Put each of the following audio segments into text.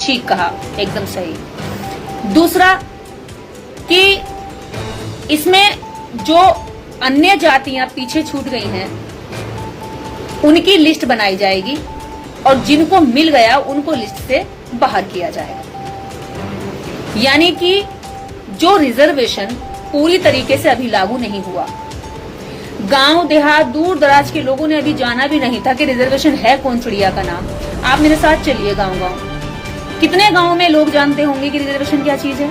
ठीक कहा, एकदम सही। दूसरा कि इसमें जो अन्य जातियां पीछे छूट गई हैं उनकी लिस्ट बनाई जाएगी और जिनको मिल गया उनको लिस्ट से बाहर किया जाएगा। यानी कि जो रिजर्वेशन पूरी तरीके से अभी लागू नहीं हुआ, गांव देहात दूर दराज के लोगों ने अभी जाना भी नहीं था कि रिजर्वेशन है कौन चिड़िया का नाम। आप मेरे साथ चलिए गांव गांव, कितने गांव में लोग जानते होंगे कि रिजर्वेशन क्या चीज है।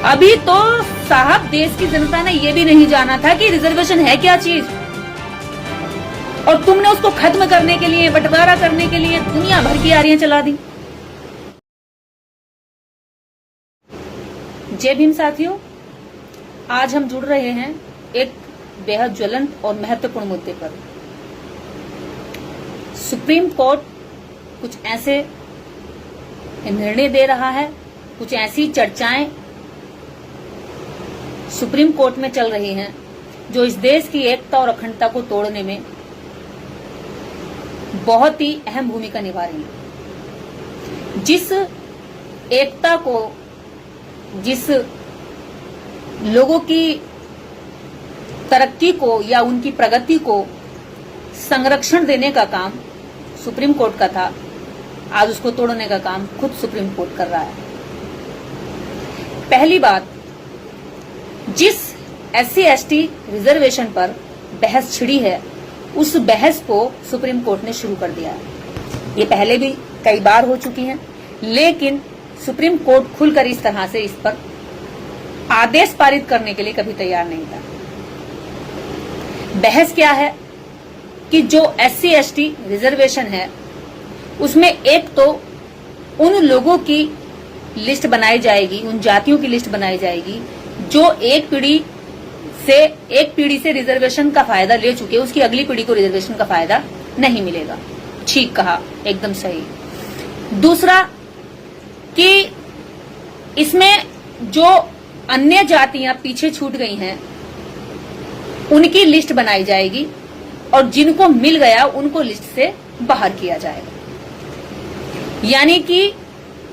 अभी तो साहब देश की जनता ने यह भी नहीं जाना था कि रिजर्वेशन है क्या चीज, और तुमने उसको खत्म करने के लिए, बंटवारा करने के लिए दुनिया भर की आरियां चला दी। जय भीम साथियों, आज हम जुड़ रहे हैं एक बेहद ज्वलंत और महत्वपूर्ण मुद्दे पर। सुप्रीम कोर्ट कुछ ऐसे निर्णय दे रहा है, कुछ ऐसी चर्चाएं सुप्रीम कोर्ट में चल रही हैं जो इस देश की एकता और अखंडता को तोड़ने में बहुत ही अहम भूमिका निभा रही है। जिस एकता को, जिस लोगों की तरक्की को या उनकी प्रगति को संरक्षण देने का काम सुप्रीम कोर्ट का था, आज उसको तोड़ने का काम खुद सुप्रीम कोर्ट कर रहा है। पहली बात, जिस SC/ST रिजर्वेशन पर बहस छिड़ी है उस बहस को सुप्रीम कोर्ट ने शुरू कर दिया है। ये पहले भी कई बार हो चुकी है, लेकिन सुप्रीम कोर्ट खुलकर इस तरह से इस पर आदेश पारित करने के लिए कभी तैयार नहीं था। बहस क्या है कि जो SC/ST रिजर्वेशन है उसमें एक तो उन लोगों की लिस्ट बनाई जाएगी, उन जातियों की लिस्ट बनाई जाएगी जो एक पीढ़ी से रिजर्वेशन का फायदा ले चुके, उसकी अगली पीढ़ी को रिजर्वेशन का फायदा नहीं मिलेगा। ठीक कहा, एकदम सही। दूसरा कि इसमें जो अन्य जातियां पीछे छूट गई हैं उनकी लिस्ट बनाई जाएगी और जिनको मिल गया उनको लिस्ट से बाहर किया जाएगा। यानी कि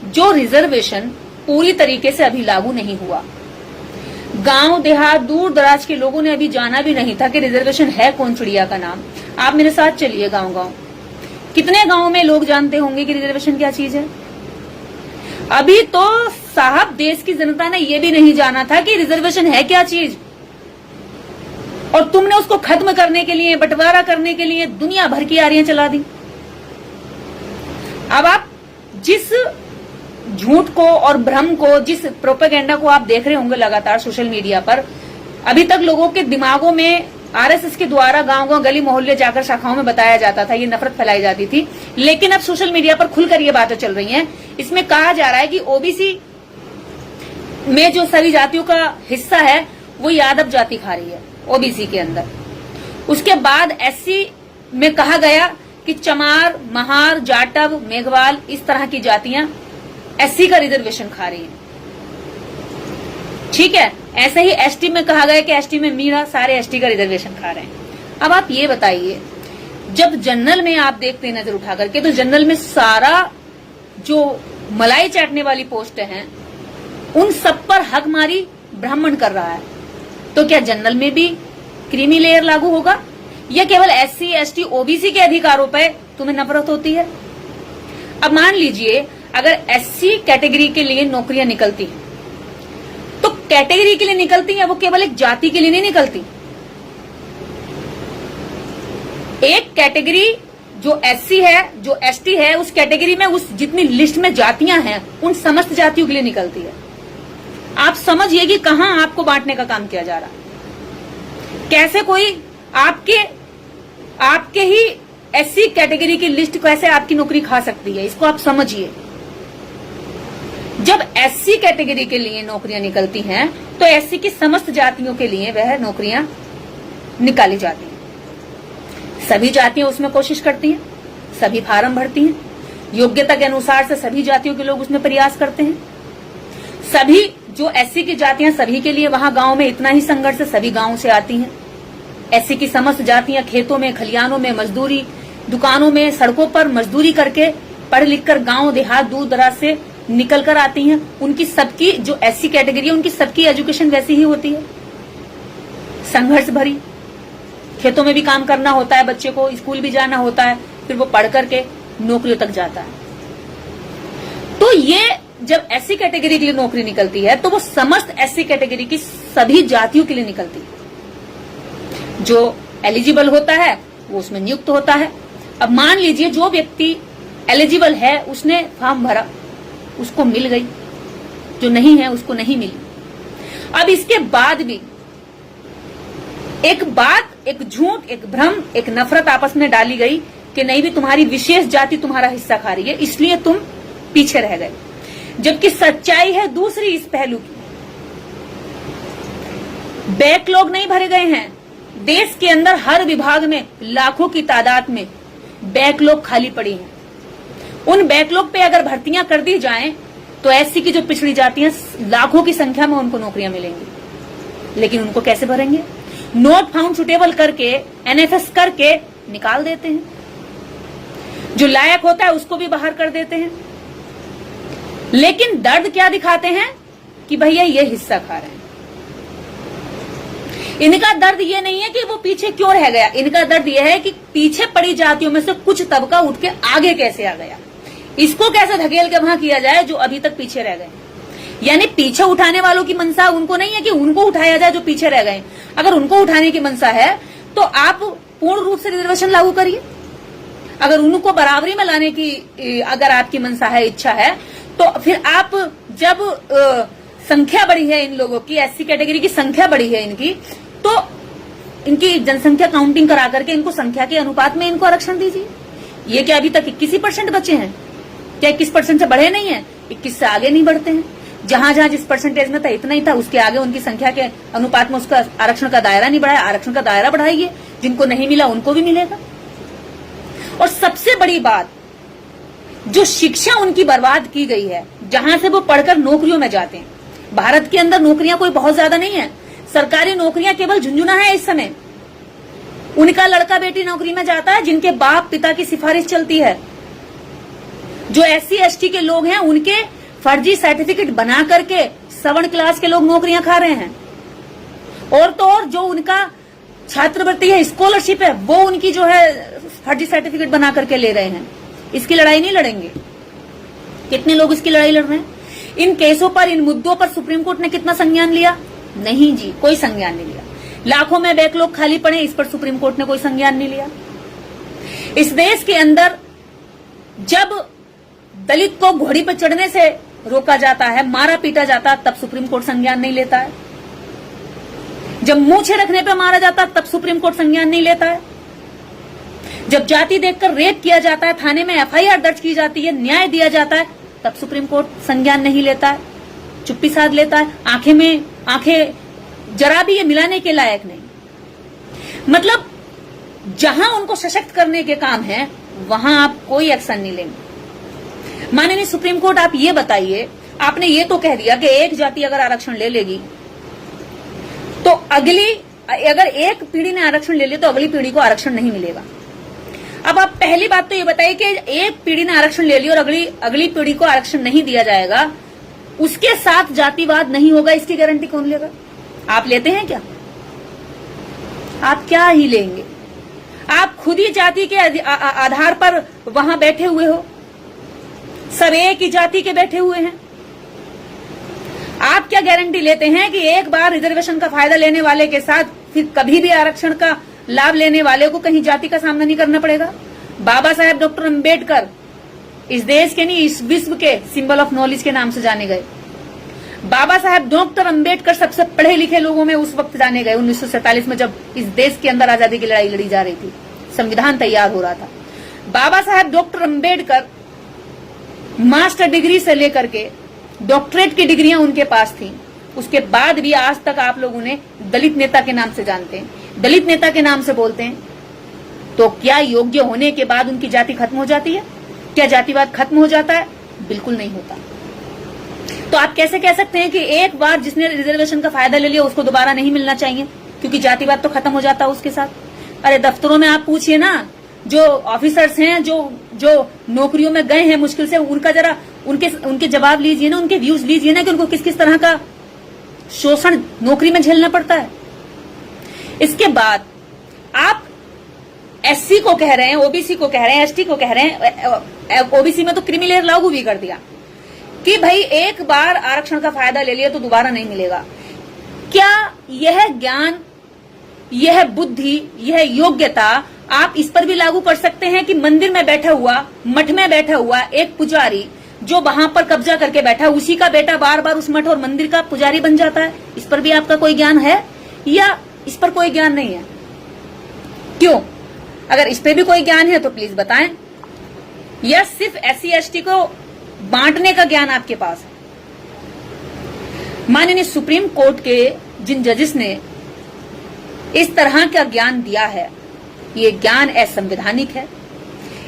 जो रिजर्वेशन पूरी तरीके से अभी लागू नहीं हुआ, गांव देहात दूर दराज के लोगों ने अभी जाना भी नहीं था कि रिजर्वेशन है कौन चिड़िया का नाम। आप मेरे साथ चलिए गांव गांव, कितने गांव में लोग जानते होंगे कि रिजर्वेशन क्या चीज है। अभी तो साहब देश की जनता ने यह भी नहीं जाना था कि रिजर्वेशन है क्या चीज, और तुमने उसको खत्म करने के लिए, बंटवारा करने के लिए दुनिया भर की आरियां चला दी। अब आप जिस झूठ को और भ्रम को, जिस प्रोपेगेंडा को आप देख रहे होंगे लगातार सोशल मीडिया पर, अभी तक लोगों के दिमागों में RSS के द्वारा गांव गांव गली मोहल्ले जाकर शाखाओं में बताया जाता था, ये नफरत फैलाई जाती थी, लेकिन अब सोशल मीडिया पर खुलकर ये बातें चल रही हैं। इसमें कहा जा रहा है कि OBC में जो सभी जातियों का हिस्सा है वो यादव जाति खा रही है OBC के अंदर। उसके बाद SC में कहा गया कि चमार, महार, जाटव, मेघवाल, इस तरह की जातियां SC का रिजर्वेशन खा रही हैं। ठीक है, ऐसे ही ST में कहा गया कि ST में मीरा, सारे ST का रिजर्वेशन खा रहे हैं। अब आप ये बताइए, जब जनरल में आप देखते हैं नजर उठा करके, तो जनरल में सारा जो मलाई चाटने वाली पोस्ट हैं उन सब पर हकमारी ब्राह्मण कर रहा है, तो क्या जनरल में भी क्रीमी लेयर लागू होगा या केवल SC/ST OBC के अधिकारों पर तुम्हें नफरत होती है? अब मान लीजिए अगर SC कैटेगरी के लिए नौकरियां निकलती हैं, तो कैटेगरी के लिए निकलती हैं, वो केवल एक जाति के लिए नहीं निकलती। एक कैटेगरी जो SC है, जो ST है, उस कैटेगरी में उस जितनी लिस्ट में जातियां हैं उन समस्त जातियों के लिए निकलती है। आप समझिए कि कहां आपको बांटने का काम किया जा रहा है। कैसे कोई आपके ही SC कैटेगरी की लिस्ट कैसे आपकी नौकरी खा सकती है, इसको आप समझिए। जब SC कैटेगरी के लिए नौकरियां निकलती हैं तो SC की समस्त जातियों के लिए वह नौकरियां निकाली जाती हैं। सभी जातियां उसमें कोशिश करती हैं, सभी फार्म भरती हैं, योग्यता के अनुसार से सभी जातियों के लोग उसमें प्रयास करते हैं। सभी जो SC की जातियां, सभी के लिए वहां गांव में इतना ही संघर्ष, सभी गांव से आती हैं। SC की समस्त जातियां खेतों में, खलियानों में मजदूरी, दुकानों में, सड़कों पर मजदूरी करके पढ़ लिख कर गांव देहात दूर दराज से निकल कर आती हैं, उनकी सबकी जो एससी कैटेगरी है उनकी सबकी एजुकेशन वैसी ही होती है, संघर्ष भरी। खेतों में भी काम करना होता है, बच्चे को स्कूल भी जाना होता है, फिर वो पढ़ करके नौकरियों तक जाता है। तो ये जब एससी कैटेगरी के लिए नौकरी निकलती है तो वो समस्त एससी कैटेगरी की सभी जातियों के लिए निकलती है। जो एलिजिबल होता है वो उसमें नियुक्त होता है। अब मान लीजिए जो व्यक्ति एलिजिबल है उसने फॉर्म भरा, उसको मिल गई, जो नहीं है उसको नहीं मिली। अब इसके बाद भी एक बात, एक झूठ, एक भ्रम, एक नफरत आपस में डाली गई कि नहीं भी तुम्हारी विशेष जाति तुम्हारा हिस्सा खा रही है इसलिए तुम पीछे रह गए, जबकि सच्चाई है दूसरी इस पहलू की। बैकलॉग नहीं भरे गए हैं, देश के अंदर हर विभाग में लाखों की तादाद में बैकलॉग खाली पड़ी हैं। उन बैकलॉग पे अगर भर्तियां कर दी जाएं तो एससी की जो पिछड़ी जातियां लाखों की संख्या में उनको नौकरियां मिलेंगी, लेकिन उनको कैसे भरेंगे? नोट फाउंड सुटेबल करके, एनएफएस करके निकाल देते हैं। जो लायक होता है उसको भी बाहर कर देते हैं, लेकिन दर्द क्या दिखाते हैं कि भैया ये हिस्सा खा रहे हैं। इनका दर्द ये नहीं है कि वो पीछे क्यों रह गया, इनका दर्द ये है कि पीछे पड़ी जातियों में से कुछ तबका उठ के आगे कैसे आ गया, इसको कैसे धकेल के वहां किया जाए जो अभी तक पीछे रह गए। यानी पीछे उठाने वालों की मनसा उनको नहीं है कि उनको उठाया जाए जो पीछे रह गए। अगर उनको उठाने की मनसा है तो आप पूर्ण रूप से रिजर्वेशन लागू करिए। अगर उनको बराबरी में लाने की अगर आपकी मनसा है, इच्छा है, तो फिर आप जब संख्या बढ़ी है इन लोगों की, एससी कैटेगरी की संख्या बढ़ी है इनकी, तो इनकी जनसंख्या काउंटिंग करा करके इनको संख्या के अनुपात में इनको आरक्षण दीजिए। ये क्या अभी तक 21% बचे हैं? क्या 21% से बढ़े नहीं है? 21 से आगे नहीं बढ़ते हैं। जहां जहां जिस परसेंटेज में था इतना ही था, उसके आगे उनकी संख्या के अनुपात में उसका आरक्षण का दायरा नहीं बढ़ाया। आरक्षण का दायरा बढ़ाइए, जिनको नहीं मिला उनको भी मिलेगा। और सबसे बड़ी बात, जो शिक्षा उनकी बर्बाद की गई है, जहां से वो पढ़कर नौकरियों में जाते हैं। भारत के अंदर नौकरियां कोई बहुत ज्यादा नहीं है, सरकारी नौकरियां केवल झुंझुना है इस समय। उनका लड़का बेटी नौकरी में जाता है जिनके बाप पिता की सिफारिश चलती है। जो एससी एसटी के लोग हैं उनके फर्जी सर्टिफिकेट बना करके सवर्ण क्लास के लोग नौकरियां खा रहे हैं। और तो और जो उनका छात्रवृत्ति है, स्कॉलरशिप है, वो उनकी जो है फर्जी सर्टिफिकेट बना करके ले रहे हैं। इसकी लड़ाई नहीं लड़ेंगे? कितने लोग इसकी लड़ाई लड़ रहे हैं? इन केसों पर, इन मुद्दों पर सुप्रीम कोर्ट ने कितना संज्ञान लिया? नहीं जी, कोई संज्ञान नहीं लिया। लाखों में बैकलॉग खाली पड़े, इस पर सुप्रीम कोर्ट ने कोई संज्ञान नहीं लिया। इस देश के अंदर जब दलित को घोड़ी पर चढ़ने से रोका जाता है, मारा पीटा जाता है, तब सुप्रीम कोर्ट संज्ञान नहीं लेता है। जब मूछें रखने पे मारा जाता है तब सुप्रीम कोर्ट संज्ञान नहीं लेता है। जब जाति देखकर रेप किया जाता है, थाने में एफआईआर दर्ज की जाती है, न्याय दिया जाता है, तब सुप्रीम कोर्ट संज्ञान नहीं लेता है, चुप्पी साध लेता है। आंखें जरा भी ये मिलाने के लायक नहीं। मतलब जहां उनको सशक्त करने के काम है वहां आप कोई एक्शन नहीं लेंगे। माननीय सुप्रीम कोर्ट, आप ये बताइए, आपने ये तो कह दिया कि एक जाति अगर आरक्षण ले लेगी तो अगर एक पीढ़ी ने आरक्षण ले लिया तो अगली पीढ़ी को आरक्षण नहीं मिलेगा। अब आप पहली बात तो ये बताइए कि एक पीढ़ी ने आरक्षण ले लिया और अगली पीढ़ी को आरक्षण नहीं दिया जाएगा, उसके साथ जातिवाद नहीं होगा, इसकी गारंटी कौन लेगा? आप लेते हैं क्या? आप क्या ही लेंगे? आप खुद ही जाति के आधार पर वहां बैठे हुए हो, सब एक ही जाति के बैठे हुए हैं। आप क्या गारंटी लेते हैं कि एक बार रिजर्वेशन का फायदा लेने वाले के साथ फिर कभी भी आरक्षण का लाभ लेने वाले को कहीं जाति का सामना नहीं करना पड़ेगा? बाबा साहेब डॉक्टर अंबेडकर इस देश के नहीं, इस विश्व के सिंबल ऑफ नॉलेज के नाम से जाने गए। बाबा साहेब डॉक्टर अंबेडकर सबसे पढ़े लिखे लोगों में उस वक्त जाने गए 1947 में, जब इस देश के अंदर आजादी की लड़ाई लड़ी जा रही थी, संविधान तैयार हो रहा था। Baba Saheb doctor Ambedkar master degree से लेकर के डॉक्टरेट की डिग्रियां उनके पास थी। उसके बाद भी आज तक आप लोग उन्हें दलित नेता के नाम से जानते हैं, दलित नेता के नाम से बोलते हैं। तो क्या योग्य होने के बाद उनकी जाति खत्म हो जाती है? क्या जातिवाद खत्म हो जाता है? बिल्कुल नहीं होता। तो आप कैसे कह सकते हैं कि एक बार जिसने रिजर्वेशन का फायदा ले लिया उसको दोबारा नहीं मिलना चाहिए क्योंकि जातिवाद तो खत्म हो जाता है उसके साथ? अरे दफ्तरों में आप पूछिए ना, जो ऑफिसर्स हैं, जो नौकरियों में गए हैं मुश्किल से, उनका जरा उनके जवाब लीजिए ना, उनके व्यूज लीजिए ना कि उनको किस किस तरह का शोषण नौकरी में झेलना पड़ता है। इसके बाद आप एससी को कह रहे हैं, ओबीसी को कह रहे हैं, एसटी को कह रहे हैं, ओबीसी में तो क्रीमी लेयर लागू भी कर दिया कि भाई एक बार आरक्षण का फायदा ले लिया तो दोबारा नहीं मिलेगा। क्या यह ज्ञान, यह बुद्धि, यह योग्यता आप इस पर भी लागू कर सकते हैं कि मंदिर में बैठा हुआ, मठ में बैठा हुआ एक पुजारी जो वहां पर कब्जा करके बैठा, उसी का बेटा बार बार उस मठ और मंदिर का पुजारी बन जाता है? इस पर भी आपका कोई ज्ञान है या इस पर कोई ज्ञान नहीं है? क्यों? अगर इस पे भी कोई ज्ञान है तो प्लीज बताएं, या सिर्फ एससी एसटी को बांटने का ज्ञान आपके पास है? माननीय सुप्रीम कोर्ट के जिन जजेस ने इस तरह का ज्ञान दिया है, ये ज्ञान असंवैधानिक है,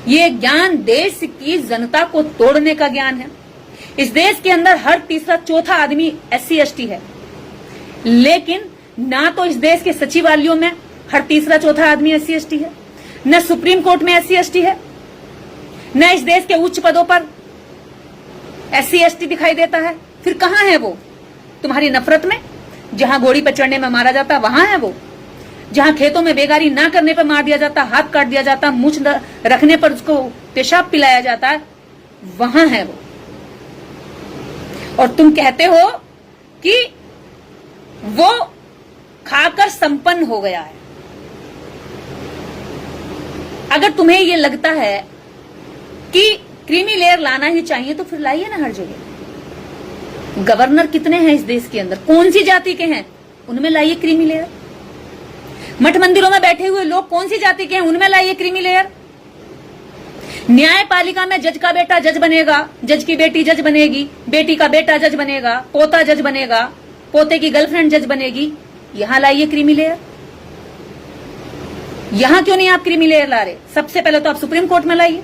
ये ज्ञान देश की जनता को तोड़ने का ज्ञान है। इस देश के अंदर हर तीसरा चौथा आदमी एससी एसटी है, लेकिन ना तो इस देश के सचिवालयों में हर तीसरा चौथा आदमी एससी एसटी है, न सुप्रीम कोर्ट में एससी एसटी है, न इस देश के उच्च पदों पर एससी एसटी दिखाई देता है। फिर कहां है वो? तुम्हारी नफरत में, जहां घोड़ी पर चढ़ने में मारा जाता वहां है वो, जहां खेतों में बेगारी ना करने पर मार दिया जाता, हाथ काट दिया जाता, मूंछ रखने पर उसको पेशाब पिलाया जाता है, वहां है वो। और तुम कहते हो कि वो खाकर संपन्न हो गया है। अगर तुम्हें ये लगता है कि क्रीमी लेयर लाना ही चाहिए तो फिर लाइए ना हर जगह। गवर्नर कितने हैं इस देश के अंदर, कौन सी जाति के हैं, उनमें लाइए क्रीमी लेयर। मठ मंदिरों में बैठे हुए लोग कौन सी जाति के हैं, उनमें लाइए क्रीमी लेयर। न्यायपालिका में जज का बेटा जज बनेगा, जज की बेटी जज बनेगी, बेटी का बेटा जज बनेगा, पोता जज बनेगा, पोते की गर्लफ्रेंड जज बनेगी, यहां लाइए क्रीमी लेयर। यहां क्यों नहीं आप क्रीमी लेयर ला रहे? सबसे पहले तो आप सुप्रीम कोर्ट में लाइए।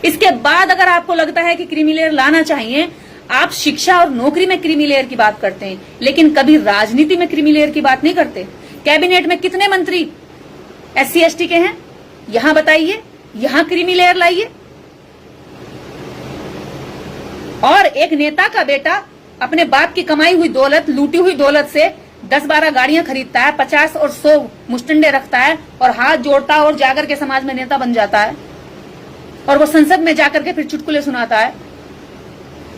इसके बाद अगर आपको लगता है कि क्रीमी लेयर लाना चाहिए, आप शिक्षा और नौकरी में क्रीमी लेयर की बात करते हैं, लेकिन कभी राजनीति में क्रीमी लेयर की बात नहीं करते। कैबिनेट में कितने मंत्री एससी एसटी के हैं, यहां बताइए, यहां क्रीमी लेयर लाइए। और एक नेता का बेटा अपने बाप की कमाई हुई दौलत, लूटी हुई दौलत से 10-12 गाड़ियां खरीदता है, 50 और 100 मुस्टंडे रखता है और हाथ जोड़ता है और जाकर के समाज में नेता बन जाता है, और वो संसद में जाकर के फिर चुटकुले सुनाता है।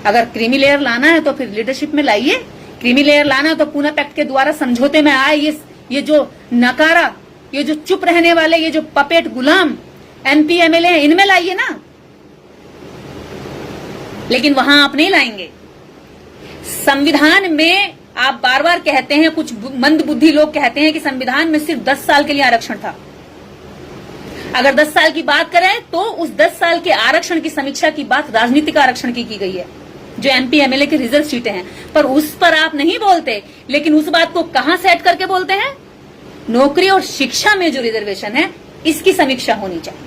अगर क्रीमी लेयर लाना है तो फिर लीडरशिप में लाइए। क्रीमी लेयर लाना है तो पूना पैक्ट के द्वारा समझौते में आए ये जो नकारा, ये जो चुप रहने वाले, ये जो पपेट गुलाम एमपी एमएलए हैं, इनमें लाइए ना। लेकिन वहां आप नहीं लाएंगे। संविधान में आप बार बार कहते हैं, कुछ मंद बुद्धि लोग कहते हैं कि संविधान में सिर्फ 10 साल के लिए आरक्षण था। अगर 10 साल की बात करें तो उस 10 साल के आरक्षण की समीक्षा की बात राजनीतिक आरक्षण की गई है, जो एमपी एमएलए की रिजर्व सीटें हैं, पर उस पर आप नहीं बोलते। लेकिन उस बात को कहां सेट करके बोलते हैं? नौकरी और शिक्षा में जो रिजर्वेशन है, इसकी समीक्षा होनी चाहिए।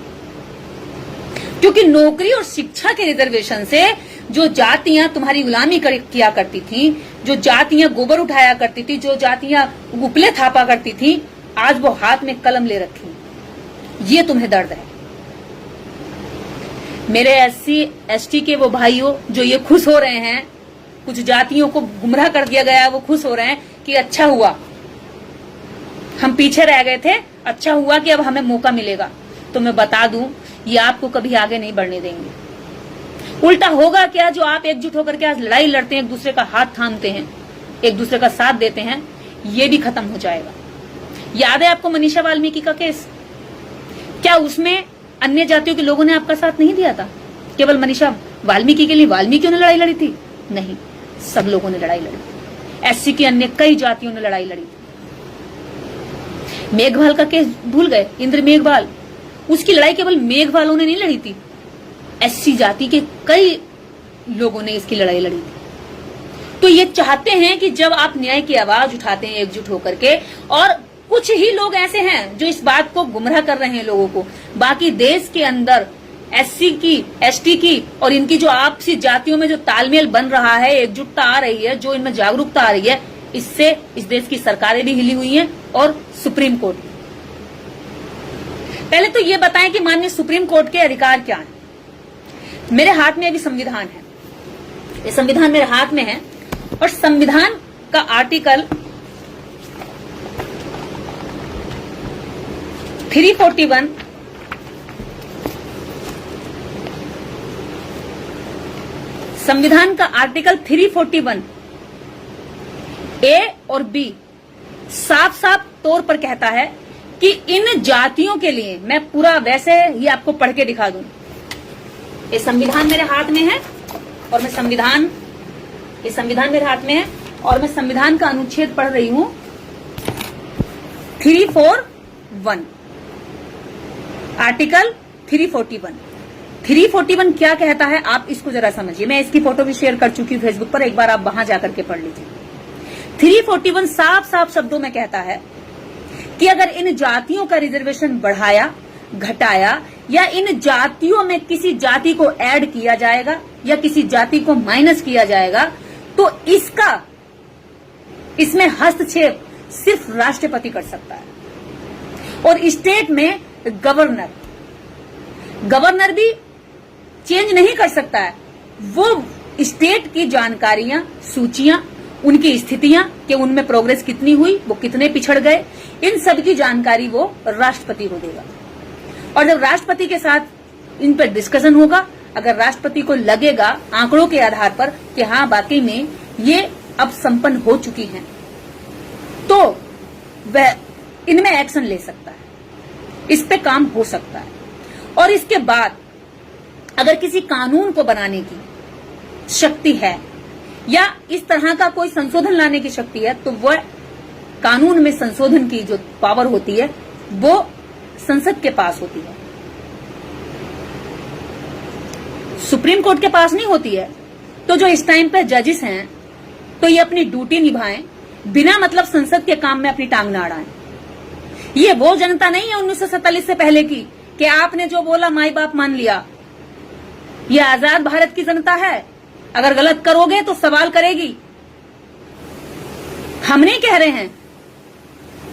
क्योंकि नौकरी और शिक्षा के रिजर्वेशन से जो जातियां तुम्हारी गुलामी किया करती थी, जो जातियां गोबर उठाया करती थी, जो जातियां उपले थापा करती थी, आज वो हाथ में कलम ले रखी। ये तुम्हें दर्द है। मेरे एससी एसटी के वो भाइयों जो ये खुश हो रहे हैं, कुछ जातियों को गुमराह कर दिया गया है, वो खुश हो रहे हैं कि अच्छा हुआ हम पीछे रह गए थे, अच्छा हुआ कि अब हमें मौका मिलेगा। तो मैं बता दूं, ये आपको कभी आगे नहीं बढ़ने देंगे। उल्टा होगा क्या, जो आप एकजुट होकर के आज लड़ाई लड़ते हैं, एक दूसरे का हाथ थामते हैं, एक दूसरे का साथ देते हैं, ये भी खत्म हो जाएगा। याद है आपको मनीषा वाल्मीकि का केस? क्या उसमें अन्य जातियों के लोगों ने आपका साथ नहीं दिया था? केवल मनीषा वाल्मीकि के लिए वाल्मीकियों ने लड़ाई लड़ी थी? नहीं, सब लोगों ने लड़ाई लड़ी। एससी की अन्य कई जातियों ने लड़ाई लड़ी थी। मेघवाल का केस भूल गए? इंद्र मेघवाल, उसकी लड़ाई केवल मेघवालों ने नहीं लड़ी थी, एससी जाति के कई लोगों ने इसकी लड़ाई लड़ी थी। तो ये चाहते हैं कि जब आप न्याय की आवाज उठाते हैं एकजुट होकर के, और कुछ ही लोग ऐसे हैं जो इस बात को गुमराह कर रहे हैं लोगों को, बाकी देश के अंदर एससी की, एसटी की और इनकी जो आपसी जातियों में जो तालमेल बन रहा है, एकजुटता आ रही है, जो इनमें जागरूकता आ रही है, इससे इस देश की सरकारें भी हिली हुई हैं और सुप्रीम कोर्ट। पहले तो ये बताएं कि माननीय सुप्रीम कोर्ट के अधिकार क्या हैं। मेरे हाथ में अभी संविधान है, ये संविधान मेरे हाथ में है और संविधान का आर्टिकल 341 संविधान का आर्टिकल 341 ए और बी साफ साफ तौर पर कहता है कि इन जातियों के लिए, मैं पूरा वैसे ही आपको पढ़ के दिखा दूं। ये संविधान मेरे हाथ में है और मैं ये संविधान मेरे हाथ में है और मैं संविधान का अनुच्छेद पढ़ रही हूं 341 आर्टिकल 341 क्या कहता है, आप इसको जरा समझिए। मैं इसकी फोटो भी शेयर कर चुकी हूं फेसबुक पर, एक बार आप वहां जाकर के पढ़ लीजिए। 341 साफ साफ शब्दों में कहता है कि अगर इन जातियों का रिजर्वेशन बढ़ाया, घटाया या इन जातियों में किसी जाति को ऐड किया जाएगा या किसी जाति को माइनस किया जाएगा तो इसमें हस्तक्षेप सिर्फ राष्ट्रपति कर सकता है। और स्टेट में गवर्नर भी चेंज नहीं कर सकता है। वो स्टेट की जानकारियां, सूचियां, उनकी स्थितियां कि उनमें प्रोग्रेस कितनी हुई, वो कितने पिछड़ गए, इन सब की जानकारी वो राष्ट्रपति को देगा। और जब राष्ट्रपति के साथ इन पर डिस्कशन होगा, अगर राष्ट्रपति को लगेगा आंकड़ों के आधार पर कि हाँ वाकई में ये अब संपन्न हो चुकी हैं, तो वह इनमें एक्शन ले सकता है, इस पे काम हो सकता है। और इसके बाद अगर किसी कानून को बनाने की शक्ति है या इस तरह का कोई संशोधन लाने की शक्ति है तो वह कानून में संशोधन की जो पावर होती है वो संसद के पास होती है, सुप्रीम कोर्ट के पास नहीं होती है। तो जो इस टाइम पे जजेस हैं तो ये अपनी ड्यूटी निभाएं, बिना मतलब संसद के काम में अपनी टांग ना अड़ाएं। ये वो जनता नहीं है 1947 से पहले की कि आपने जो बोला माई बाप मान लिया। ये आजाद भारत की जनता है, अगर गलत करोगे तो सवाल करेगी। हम नहीं कह रहे हैं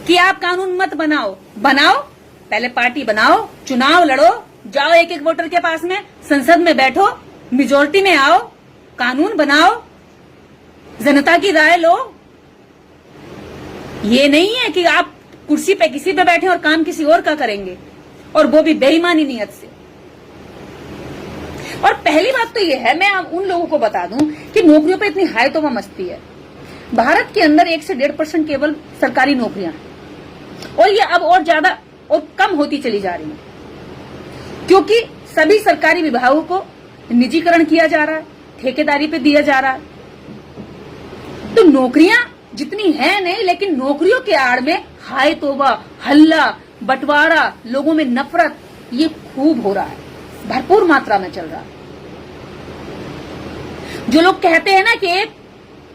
कि आप कानून मत बनाओ, पहले पार्टी बनाओ, चुनाव लड़ो, जाओ एक एक वोटर के पास में, संसद में बैठो, मेजोरिटी में आओ, कानून बनाओ, जनता की राय लो। ये नहीं है कि आप कुर्सी पे किसी पे बैठे और काम किसी और का करेंगे, और वो भी बेईमानी नियत से। और पहली बात तो ये है, मैं उन लोगों को बता दूं कि नौकरियों पे इतनी हाय तौबा मस्ती है। भारत के अंदर 1 से 1.5% केवल सरकारी नौकरियां हैं और ये अब और ज्यादा और कम होती चली जा रही है क्योंकि सभी सरकारी विभागों को निजीकरण किया जा रहा है, ठेकेदारी पे दिया जा रहा है। तो नौकरियां जितनी है नहीं, लेकिन नौकरियों के आड़ में हाय तौबा, हल्ला, बंटवारा, लोगों में नफरत, ये खूब हो रहा है, भरपूर मात्रा में चल रहा है। जो लोग कहते हैं ना कि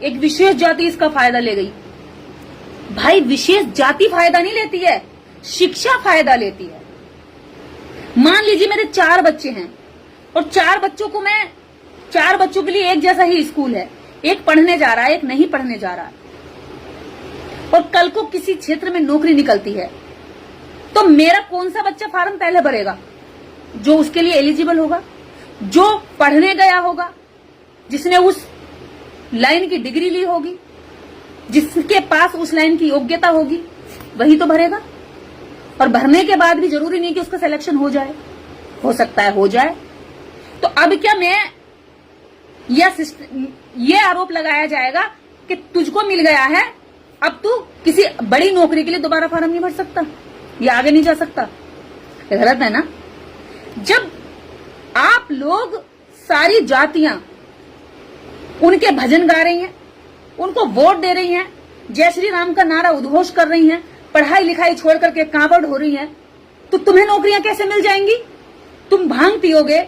एक विशेष जाति इसका फायदा ले गई, भाई विशेष जाति फायदा नहीं लेती है, शिक्षा फायदा लेती है। मान लीजिए मेरे 4 बच्चे हैं और 4 बच्चों के लिए एक जैसा ही स्कूल है, एक पढ़ने जा रहा है, एक नहीं पढ़ने जा रहा है, और कल को किसी क्षेत्र में नौकरी निकलती है तो मेरा कौन सा बच्चा फॉर्म पहले भरेगा? जो उसके लिए एलिजिबल होगा, जो पढ़ने गया होगा, जिसने उस लाइन की डिग्री ली होगी, जिसके पास उस लाइन की योग्यता होगी, वही तो भरेगा। और भरने के बाद भी जरूरी नहीं कि उसका सिलेक्शन हो जाए, हो सकता है हो जाए। तो अब क्या ये आरोप लगाया जाएगा कि तुझको मिल गया है, अब तू किसी बड़ी नौकरी के लिए दोबारा फॉर्म नहीं भर सकता या आगे नहीं जा सकता? गलत है ना। जब आप लोग सारी जातियां उनके भजन गा रही हैं, उनको वोट दे रही हैं, जय श्री राम का नारा उद्घोष कर रही हैं, पढ़ाई लिखाई छोड़ करके कांवड़ हो रही हैं, तो तुम्हें नौकरियां कैसे मिल जाएंगी? तुम भांग पियोगे,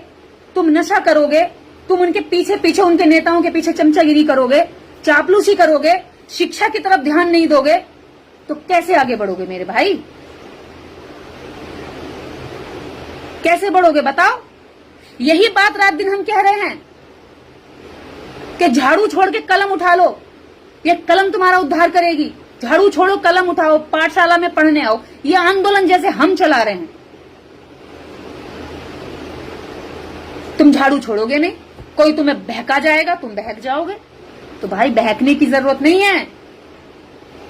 तुम नशा करोगे, तुम उनके पीछे उनके नेताओं के पीछे चमचागिरी करोगे, चापलूसी करोगे, शिक्षा की तरफ ध्यान नहीं दोगे, तो कैसे आगे बढ़ोगे मेरे भाई? कैसे बढ़ोगे बताओ? यही बात रात दिन हम कह रहे हैं कि झाड़ू छोड़ के कलम उठा लो, ये कलम तुम्हारा उद्धार करेगी। झाड़ू छोड़ो, कलम उठाओ, पाठशाला में पढ़ने आओ। ये आंदोलन जैसे हम चला रहे हैं, तुम झाड़ू छोड़ोगे नहीं, कोई तुम्हें बहका जाएगा, तुम बहक जाओगे। तो भाई बहकने की जरूरत नहीं है,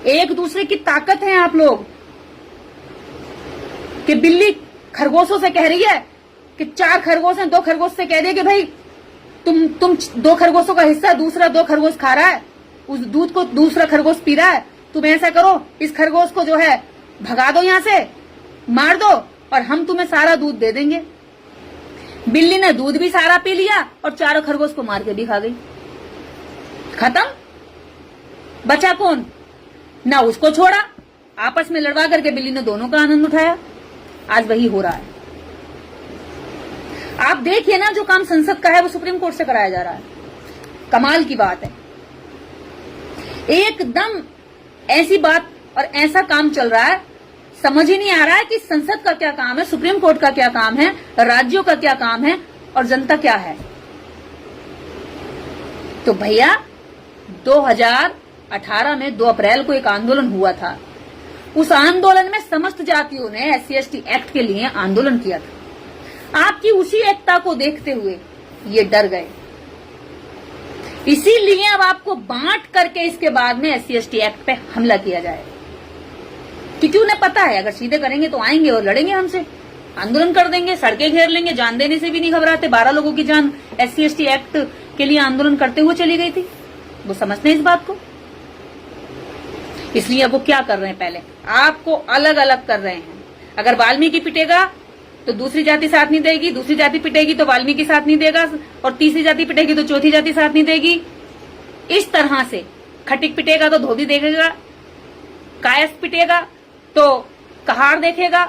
एक दूसरे की ताकत है आप लोग। कि बिल्ली खरगोशों से कह रही है कि 4 खरगोश हैं, 2 खरगोश से कह रही है कि भाई तुम 2 खरगोशों का हिस्सा दूसरा 2 खरगोश खा रहा है, उस दूध को दूसरा खरगोश पी रहा है, तुम ऐसा करो इस खरगोश को जो है भगा दो, यहां से मार दो और हम तुम्हें सारा दूध दे देंगे। बिल्ली ने दूध भी सारा पी लिया और 4 खरगोश को मार के भी खा गई। खत्म। बचा कौन? ना उसको छोड़ा, आपस में लड़वा करके बिल्ली ने दोनों का आनंद उठाया। आज वही हो रहा है। आप देखिए ना, जो काम संसद का है वो सुप्रीम कोर्ट से कराया जा रहा है। कमाल की बात है, एकदम ऐसी बात और ऐसा काम चल रहा है, समझ ही नहीं आ रहा है कि संसद का क्या काम है, सुप्रीम कोर्ट का क्या काम है, राज्यों का क्या काम है और जनता क्या है। तो भैया 2018 में 2 अप्रैल को एक आंदोलन हुआ था। उस आंदोलन में समस्त जातियों ने SC/ST एक्ट के लिए आंदोलन किया था। आपकी उसी एकता को देखते हुए ये डर गए, इसीलिए अब आपको बांट करके इसके बाद में SC/ST एक्ट पे हमला किया जाए, क्योंकि उन्हें पता है अगर सीधे करेंगे तो आएंगे और लड़ेंगे हमसे, आंदोलन कर देंगे, सड़कें घेर लेंगे, जान देने से भी नहीं घबराते। 12 लोगों की जान SC/ST एक्ट के लिए आंदोलन करते हुए चली गई थी, वो समझते हैं इस बात को। इसलिए अब वो क्या कर रहे हैं, पहले आपको अलग अलग कर रहे हैं। अगर वाल्मीकि पिटेगा तो दूसरी जाति साथ नहीं देगी, दूसरी जाति पिटेगी तो वाल्मीकि साथ नहीं देगा, और तीसरी जाति पिटेगी तो चौथी जाति साथ नहीं देगी। इस तरह से खटिक पिटेगा तो धोबी देखेगा, कायस्थ पिटेगा तो कहार देखेगा,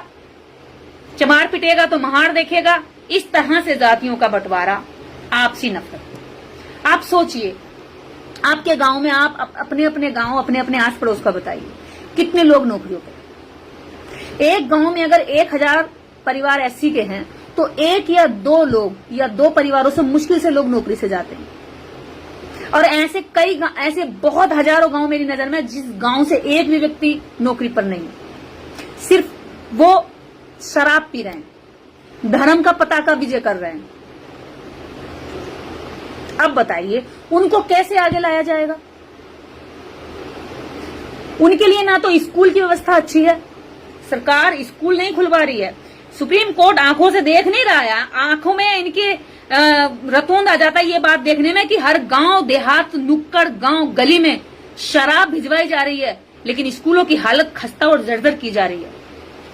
चमार पिटेगा तो महार देखेगा। इस तरह से जातियों का बंटवारा, आपसी नफरत। आप सोचिए, आपके गांव में आप अपने अपने गांव, अपने अपने आस पड़ोस का बताइए, कितने लोग नौकरियों पे। एक गांव में अगर 1000 परिवार SC के हैं तो 1 या 2 लोग या 2 परिवारों से मुश्किल से लोग नौकरी से जाते हैं। और ऐसे ऐसे बहुत हजारों गांव मेरी नजर में, जिस गांव से एक भी व्यक्ति नौकरी पर नहीं है, सिर्फ वो शराब पी रहे हैं, धर्म का पताका विजय कर रहे हैं। अब बताइए उनको कैसे आगे लाया जाएगा? उनके लिए ना तो स्कूल की व्यवस्था अच्छी है, सरकार स्कूल नहीं खुलवा रही है, सुप्रीम कोर्ट आंखों से देख नहीं रहा है, आंखों में इनके रतौंद आ जाता है ये बात देखने में कि हर गांव देहात, नुक्कड़, गांव, गली में शराब भिजवाई जा रही है, लेकिन स्कूलों की हालत खस्ता और जर्जर की जा रही है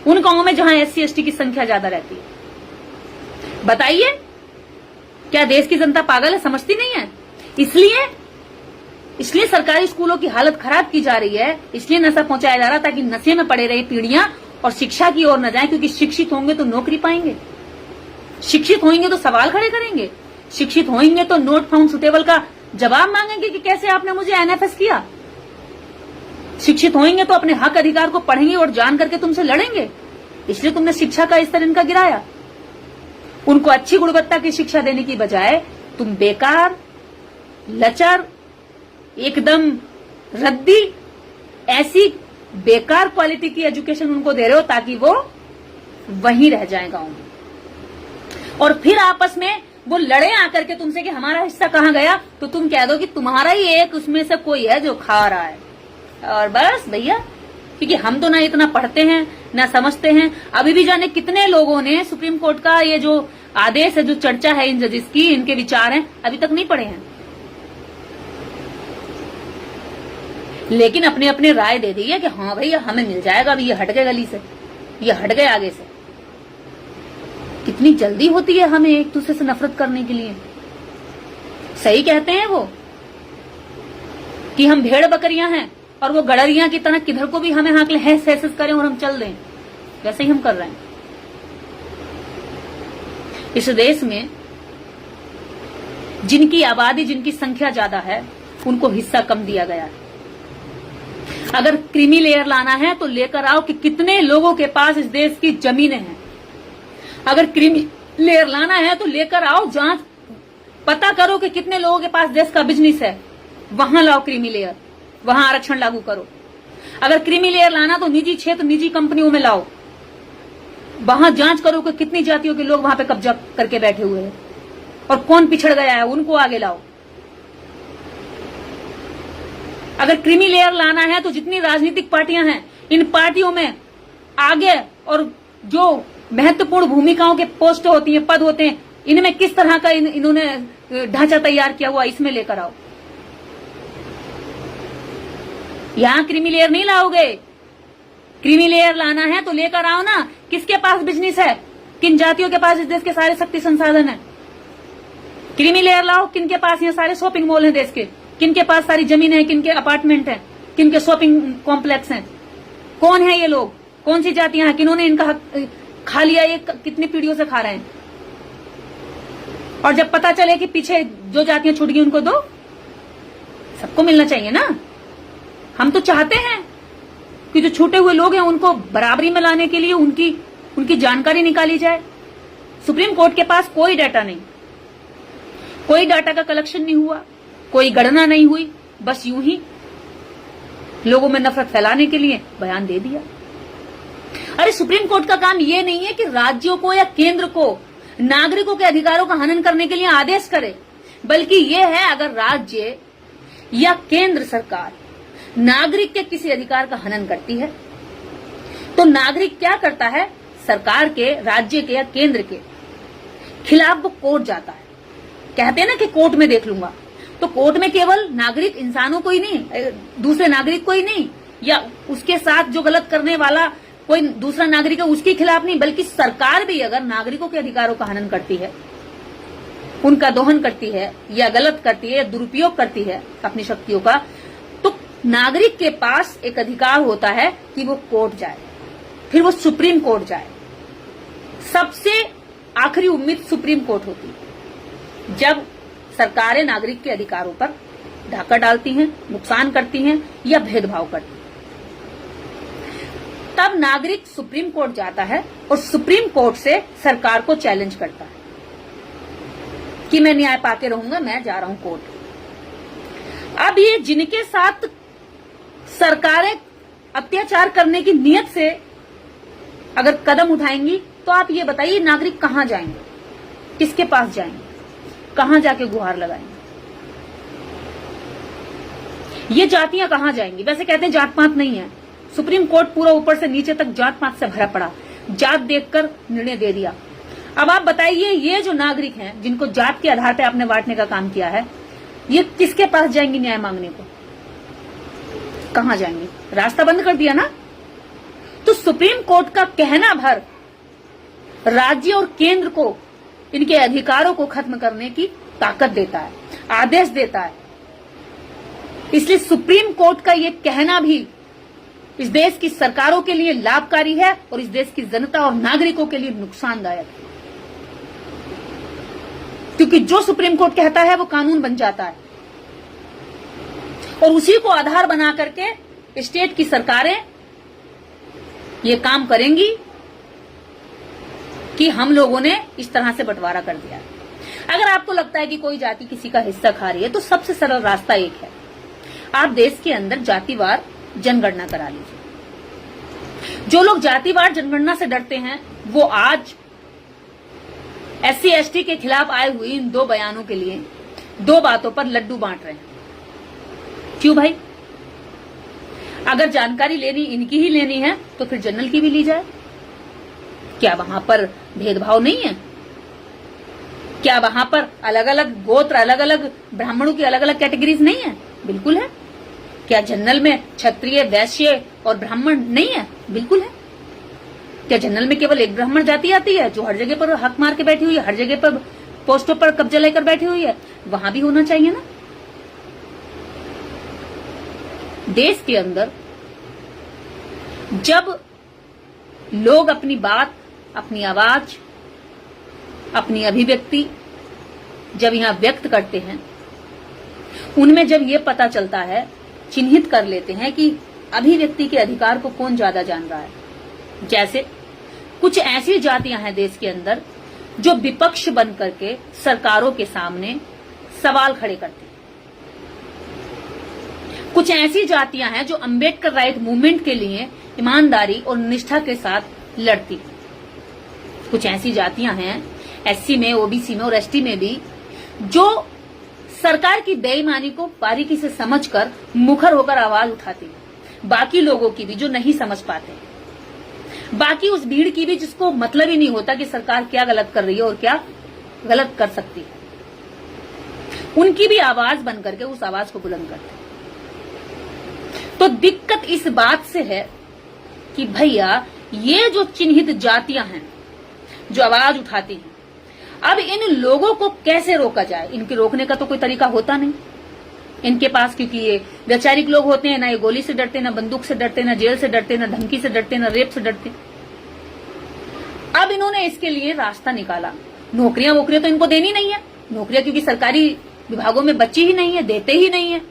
उन गांवों में जहां SC/ST की संख्या ज्यादा रहती है। बताइए, क्या देश की जनता पागल है, समझती नहीं है? इसलिए सरकारी स्कूलों की हालत खराब की जा रही है, इसलिए नशा पहुंचाया जा रहा है ताकि नशे में पड़े रही पीढ़ियां और शिक्षा की ओर न जाए। क्योंकि शिक्षित होंगे तो नौकरी पाएंगे, शिक्षित होंगे तो सवाल खड़े करेंगे, शिक्षित होंगे तो नोट फाउंड सुटेबल का जवाब मांगेंगे कि कैसे आपने मुझे NFS किया। शिक्षित होंगे तो अपने हक अधिकार को पढ़ेंगे और जान करके तुमसे लड़ेंगे। इसलिए तुमने शिक्षा का स्तर इनका गिराया। उनको अच्छी गुणवत्ता की शिक्षा देने की बजाय तुम बेकार, लचर, एकदम रद्दी, ऐसी बेकार क्वालिटी की एजुकेशन उनको दे रहे हो ताकि वो वहीं रह जाए गांव में, और फिर आपस में वो लड़े आकर के तुमसे कि हमारा हिस्सा कहां गया, तो तुम कह दो कि तुम्हारा ही एक उसमें से कोई है जो खा रहा है। और बस भैया, क्योंकि हम तो ना इतना पढ़ते हैं ना समझते हैं। अभी भी जाने कितने लोगों ने सुप्रीम कोर्ट का ये जो आदेश है, जो चर्चा है इन जजेस की, इनके विचार हैं, अभी तक नहीं पढ़े हैं, लेकिन अपने अपने राय दे दी है कि हाँ भैया हमें मिल जाएगा, अभी ये हट गए गली से, ये हट गए आगे से। कितनी जल्दी होती है हमें एक दूसरे से नफरत करने के लिए। सही कहते हैं वो कि हम भेड़ बकरियां हैं और वो गड़रियां की तरह किधर को भी हमें हाँक ले, हैस हैस करें और हम चल दें, वैसे ही हम कर रहे हैं। इस देश में जिनकी आबादी, जिनकी संख्या ज्यादा है, उनको हिस्सा कम दिया गया है। अगर क्रीमी लेयर लाना है तो लेकर आओ कि कितने लोगों के पास इस देश की जमीनें हैं। अगर क्रीमी लेयर लाना है तो लेकर आओ, जांच पता करो कि कितने लोगों के पास देश का बिजनेस है, वहां लाओ क्रीमी लेयर, वहां आरक्षण लागू करो। अगर क्रीमी लेयर लाना तो निजी क्षेत्र, निजी कंपनियों में लाओ, वहां जांच करो कि कितनी जातियों के लोग वहां पे कब्जा करके बैठे हुए हैं। और कौन पिछड़ गया है उनको आगे लाओ। अगर क्रीमी लेयर लाना है तो जितनी राजनीतिक पार्टियां हैं इन पार्टियों में आगे, और जो महत्वपूर्ण भूमिकाओं के पोस्ट होती हैं, पद होते हैं, इनमें किस तरह का इन्होंने ढांचा तैयार किया हुआ, इसमें लेकर आओ। यहां क्रीमी लेयर नहीं लाओगे। क्रीमी लेयर लाना है तो लेकर आओ ना, किसके पास बिजनेस है, किन जातियों के पास इस देश के सारे शक्ति संसाधन है। क्रीमी लेयर लाओ, किनके पास ये सारे शॉपिंग मॉल हैं देश के, किनके पास सारी जमीन है, किनके अपार्टमेंट हैं, किनके शॉपिंग कॉम्प्लेक्स हैं। कौन है ये लोग, कौन सी जातियां हैं, किन्होंने इनका हक खा लिया, ये कितनी पीढ़ियों से खा रहे हैं। और जब पता चले कि पीछे जो जातियां छूट गई उनको दो, सबको मिलना चाहिए ना। हम तो चाहते हैं कि जो छूटे हुए लोग हैं उनको बराबरी में लाने के लिए उनकी जानकारी निकाली जाए। सुप्रीम कोर्ट के पास कोई डाटा नहीं, कोई डाटा का कलेक्शन नहीं हुआ, कोई गणना नहीं हुई, बस यूं ही लोगों में नफरत फैलाने के लिए बयान दे दिया। अरे सुप्रीम कोर्ट का काम यह नहीं है कि राज्यों को या केंद्र को नागरिकों के अधिकारों का हनन करने के लिए आदेश करे, बल्कि यह है अगर राज्य या केंद्र सरकार नागरिक के किसी अधिकार का हनन करती है तो नागरिक क्या करता है, सरकार के, राज्य के या केंद्र के खिलाफ वो कोर्ट जाता है। कहते हैं ना कि कोर्ट में देख लूंगा, तो कोर्ट में केवल नागरिक इंसानों को ही नहीं, दूसरे नागरिक को ही नहीं, या उसके साथ जो गलत करने वाला कोई दूसरा नागरिक है उसके खिलाफ नहीं, बल्कि सरकार भी अगर नागरिकों के अधिकारों का हनन करती है, उनका दोहन करती है या गलत करती है या दुरुपयोग करती है अपनी शक्तियों का, तो नागरिक के पास एक अधिकार होता है कि वो कोर्ट जाए, फिर वो सुप्रीम कोर्ट जाए। सबसे आखिरी उम्मीद सुप्रीम कोर्ट होती है। जब सरकारें नागरिक के अधिकारों पर डाका डालती हैं, नुकसान करती हैं या भेदभाव करती हैं, तब नागरिक सुप्रीम कोर्ट जाता है और सुप्रीम कोर्ट से सरकार को चैलेंज करता है कि मैं न्याय पाके रहूंगा, मैं जा रहा हूं कोर्ट। अब ये जिनके साथ सरकारें अत्याचार करने की नियत से अगर कदम उठाएंगी, तो आप ये बताइए नागरिक कहां जाएंगे, किसके पास जाएंगे, कहां जाके गुहार लगाएंगे? ये जातियां कहां जाएंगी? वैसे कहते हैं जात पात नहीं है, सुप्रीम कोर्ट पूरा ऊपर से नीचे तक जात पात से भरा पड़ा, जात देखकर निर्णय दे दिया। अब आप बताइए ये जो नागरिक हैं जिनको जात के आधार पर आपने बांटने का काम किया है, ये किसके पास जाएंगे न्याय मांगने को? कहां जाएंगे? रास्ता बंद कर दिया ना। तो सुप्रीम कोर्ट का कहना भर राज्य और केंद्र को इनके अधिकारों को खत्म करने की ताकत देता है, आदेश देता है। इसलिए सुप्रीम कोर्ट का यह कहना भी इस देश की सरकारों के लिए लाभकारी है और इस देश की जनता और नागरिकों के लिए नुकसानदायक है, क्योंकि जो सुप्रीम कोर्ट कहता है वो कानून बन जाता है और उसी को आधार बना करके स्टेट की सरकारें ये काम करेंगी कि हम लोगों ने इस तरह से बंटवारा कर दिया। अगर आपको लगता है कि कोई जाति किसी का हिस्सा खा रही है, तो सबसे सरल रास्ता एक है, आप देश के अंदर जातिवार जनगणना करा लीजिए। जो लोग जातिवार जनगणना से डरते हैं वो आज SC/ST के खिलाफ आए हुए इन 2 बयानों के लिए 2 बातों पर लड्डू बांट रहे हैं। क्यों भाई? अगर जानकारी लेनी इनकी ही लेनी है तो फिर जनरल की भी ली जाए। क्या वहां पर भेदभाव नहीं है? क्या वहां पर अलग अलग गोत्र, अलग अलग ब्राह्मणों की अलग अलग कैटेगरीज नहीं है? बिल्कुल है। क्या जनरल में क्षत्रिय, वैश्य और ब्राह्मण नहीं है? बिल्कुल है। क्या जनरल में केवल एक ब्राह्मण जाति आती है जो हर जगह पर हक मार के बैठी हुई है, हर जगह पर पोस्टों पर कब्जा लेकर बैठी हुई है? वहां भी होना चाहिए ना। देश के अंदर जब लोग अपनी बात, अपनी आवाज, अपनी अभिव्यक्ति जब यहां व्यक्त करते हैं, उनमें जब ये पता चलता है, चिन्हित कर लेते हैं कि अभिव्यक्ति के अधिकार को कौन ज्यादा जान रहा है। जैसे कुछ ऐसी जातियां हैं देश के अंदर जो विपक्ष बन करके सरकारों के सामने सवाल खड़े करती हैं। कुछ ऐसी जातियां हैं जो अंबेडकर राइट मूवमेंट के लिए ईमानदारी और निष्ठा के साथ लड़ती। कुछ ऐसी जातियां हैं SC में, OBC में और ST में भी जो सरकार की बेईमानी को बारीकी से समझकर मुखर होकर आवाज उठाती है, बाकी लोगों की भी जो नहीं समझ पाते, बाकी उस भीड़ की भी जिसको मतलब ही नहीं होता कि सरकार क्या गलत कर रही है और क्या गलत कर सकती है, उनकी भी आवाज बन करके उस आवाज को बुलंद करते हैं। तो दिक्कत इस बात से है कि भैया ये जो चिन्हित जातियां हैं जो आवाज उठाती हैं, अब इन लोगों को कैसे रोका जाए? इनके रोकने का तो कोई तरीका होता नहीं इनके पास, क्योंकि ये वैचारिक लोग होते हैं, ना ये गोली से डरते, ना बंदूक से डरते, ना जेल से डरते, ना धमकी से डरते, ना रेप से डरते। अब इन्होंने इसके लिए रास्ता निकाला, नौकरियां वोकरियां तो इनको देनी नहीं है, नौकरियां क्योंकि सरकारी विभागों में बची ही नहीं है, देते ही नहीं है।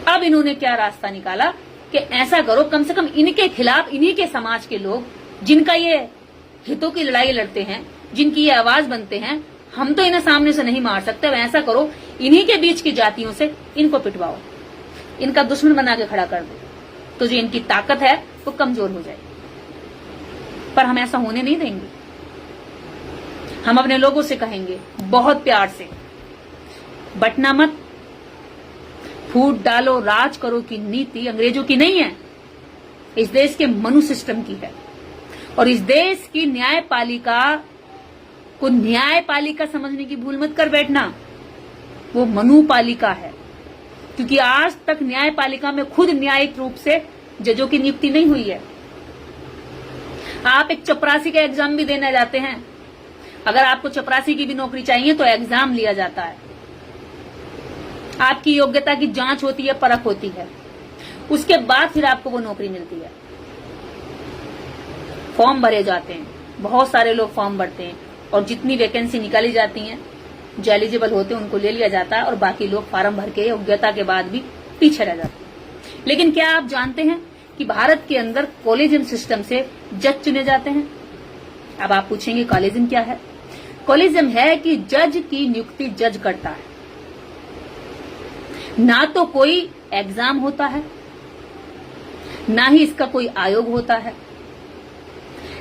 अब इन्होंने क्या रास्ता निकाला कि ऐसा करो, कम से कम इनके खिलाफ इन्हीं के समाज के लोग जिनका ये हितों की लड़ाई लड़ते हैं, जिनकी ये आवाज बनते हैं, हम तो इन्हें सामने से नहीं मार सकते, ऐसा करो इन्हीं के बीच की जातियों से इनको पिटवाओ, इनका दुश्मन बना के खड़ा कर दो, तो जो इनकी ताकत है वो कमजोर हो जाएगी। पर हम ऐसा होने नहीं देंगे। हम अपने लोगों से कहेंगे बहुत प्यार से, बटना मत, फूट डालो, राज करो की नीति अंग्रेजों की नहीं है, इस देश के मनु सिस्टम की है। और इस देश की न्यायपालिका को न्यायपालिका समझने की भूल मत कर बैठना, वो मनुपालिका है, क्योंकि आज तक न्यायपालिका में खुद न्यायिक रूप से जजों की नियुक्ति नहीं हुई है। आप एक चपरासी का एग्जाम भी देने जाते हैं, अगर आपको चपरासी की भी नौकरी चाहिए तो एग्जाम लिया जाता है, आपकी योग्यता की जांच होती है, परख होती है, उसके बाद फिर आपको वो नौकरी मिलती है। फॉर्म भरे जाते हैं, बहुत सारे लोग फॉर्म भरते हैं और जितनी वैकेंसी निकाली जाती हैं, जो एलिजिबल होते हैं उनको ले लिया जाता है और बाकी लोग फार्म भर के योग्यता के बाद भी पीछे रह जाते हैं। लेकिन क्या आप जानते हैं कि भारत के अंदर कॉलेजियम सिस्टम से जज चुने जाते हैं? अब आप पूछेंगे कॉलेजियम क्या है? कॉलेजियम है कि जज की नियुक्ति जज करता है, ना तो कोई एग्जाम होता है, ना ही इसका कोई आयोग होता है,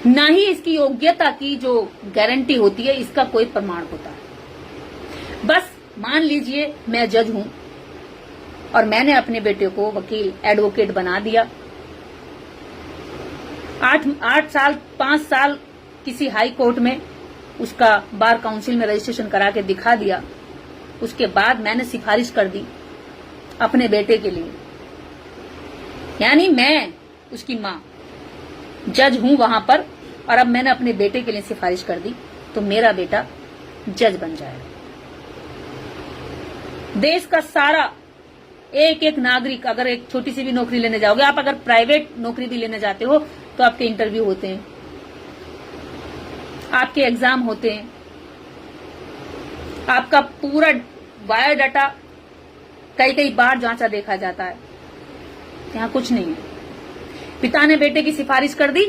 ना ही इसकी योग्यता की जो गारंटी होती है इसका कोई प्रमाण होता है। बस मान लीजिए मैं जज हूं और मैंने अपने बेटे को वकील एडवोकेट बना दिया, 8 साल 5 साल किसी हाई कोर्ट में उसका बार काउंसिल में रजिस्ट्रेशन करा के दिखा दिया, उसके बाद मैंने सिफारिश कर दी अपने बेटे के लिए, यानी मैं उसकी मां जज हूं वहां पर, और अब मैंने अपने बेटे के लिए सिफारिश कर दी, तो मेरा बेटा जज बन जाएगा। देश का सारा एक एक नागरिक, अगर एक छोटी सी भी नौकरी लेने जाओगे आप, अगर प्राइवेट नौकरी भी लेने जाते हो तो आपके इंटरव्यू होते हैं, आपके एग्जाम होते हैं, आपका पूरा बायोडाटा कई बार जांचा देखा जाता है। यहां कुछ नहीं है, पिता ने बेटे की सिफारिश कर दी,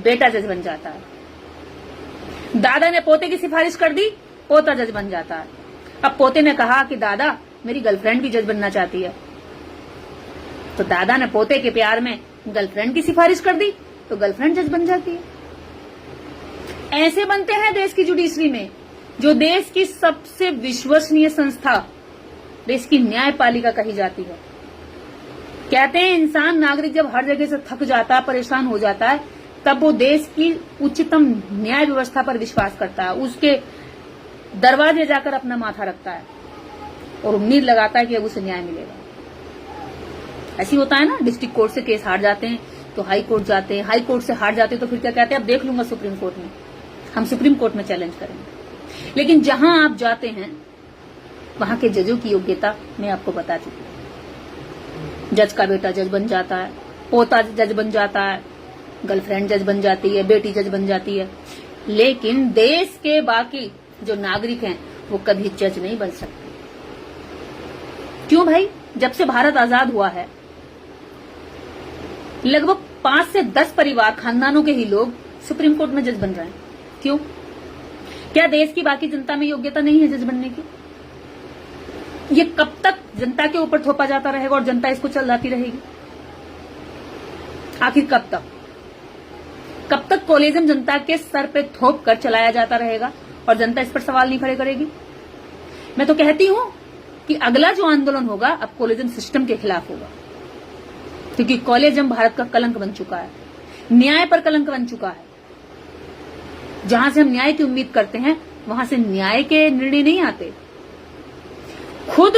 बेटा जज बन जाता है, दादा ने पोते की सिफारिश कर दी, पोता जज बन जाता है। अब पोते ने कहा कि दादा मेरी गर्लफ्रेंड भी जज बनना चाहती है, तो दादा ने पोते के प्यार में गर्लफ्रेंड की सिफारिश कर दी, तो गर्लफ्रेंड जज बन जाती है। ऐसे बनते हैं देश की जुडिशरी में, जो देश की सबसे विश्वसनीय संस्था, देश की न्यायपालिका कही जाती है। कहते हैं इंसान नागरिक जब हर जगह से थक जाता है, परेशान हो जाता है, तब वो देश की उच्चतम न्याय व्यवस्था पर विश्वास करता है, उसके दरवाजे जाकर अपना माथा रखता है और उम्मीद लगाता है कि अब उसे न्याय मिलेगा। ऐसी होता है ना, डिस्ट्रिक्ट कोर्ट से केस हार जाते हैं तो हाई कोर्ट जाते हैं, हाई कोर्ट से हार जाते हैं तो फिर क्या कहते हैं, अब देख लूंगा सुप्रीम कोर्ट में, हम सुप्रीम कोर्ट में चैलेंज करेंगे। लेकिन जहां आप जाते हैं वहां के जजों की योग्यता मैं आपको बता चुकी हूं। जज का बेटा जज बन जाता है, पोता जज बन जाता है, गर्लफ्रेंड जज बन जाती है, बेटी जज बन जाती है, लेकिन देश के बाकी जो नागरिक हैं वो कभी जज नहीं बन सकते। क्यों भाई? जब से भारत आजाद हुआ है लगभग 5 से 10 परिवार खानदानों के ही लोग सुप्रीम कोर्ट में जज बन रहे हैं। क्यों? क्या देश की बाकी जनता में योग्यता नहीं है जज बनने की? ये कब तक जनता के ऊपर थोपा जाता रहेगा और जनता इसको चलाती रहेगी? आखिर कब तक? कब तक कॉलेजियम जनता के सर पे थोप कर चलाया जाता रहेगा और जनता इस पर सवाल नहीं खड़े करेगी। मैं तो कहती हूं कि अगला जो आंदोलन होगा अब कॉलेजियम सिस्टम के खिलाफ होगा, क्योंकि कॉलेजियम भारत का कलंक बन चुका है, न्याय पर कलंक बन चुका है। जहां से हम न्याय की उम्मीद करते हैं वहां से न्याय के निर्णय नहीं आते। खुद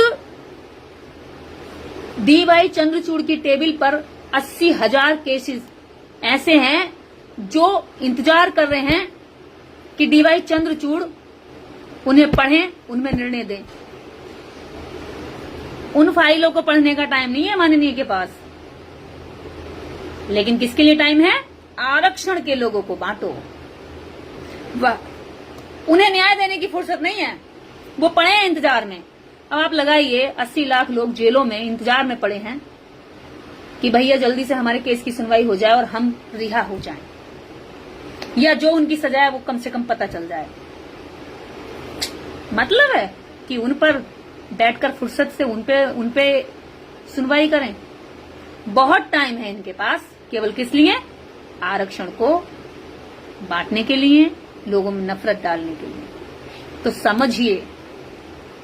डीवाई चंद्रचूड़ की टेबल पर 80,000 केसेस ऐसे हैं जो इंतजार कर रहे हैं कि डीवाई चंद्रचूड़ उन्हें पढ़ें, उनमें निर्णय दें। उन फाइलों को पढ़ने का टाइम नहीं है माननीय के पास, लेकिन किसके लिए टाइम है? आरक्षण के लोगों को बांटो। उन्हें न्याय देने की फुर्सत नहीं है, वो पड़े हैं इंतजार में। अब आप लगाइए 80 लाख लोग जेलों में इंतजार में पड़े हैं कि भैया जल्दी से हमारे केस की सुनवाई हो जाए और हम रिहा हो जाएं, या जो उनकी सजा है वो कम से कम पता चल जाए। मतलब है कि उन पर बैठकर फुर्सत से उन पे सुनवाई करें। बहुत टाइम है इनके पास, केवल किस लिए? आरक्षण को बांटने के लिए, लोगों में नफरत डालने के लिए। तो समझिए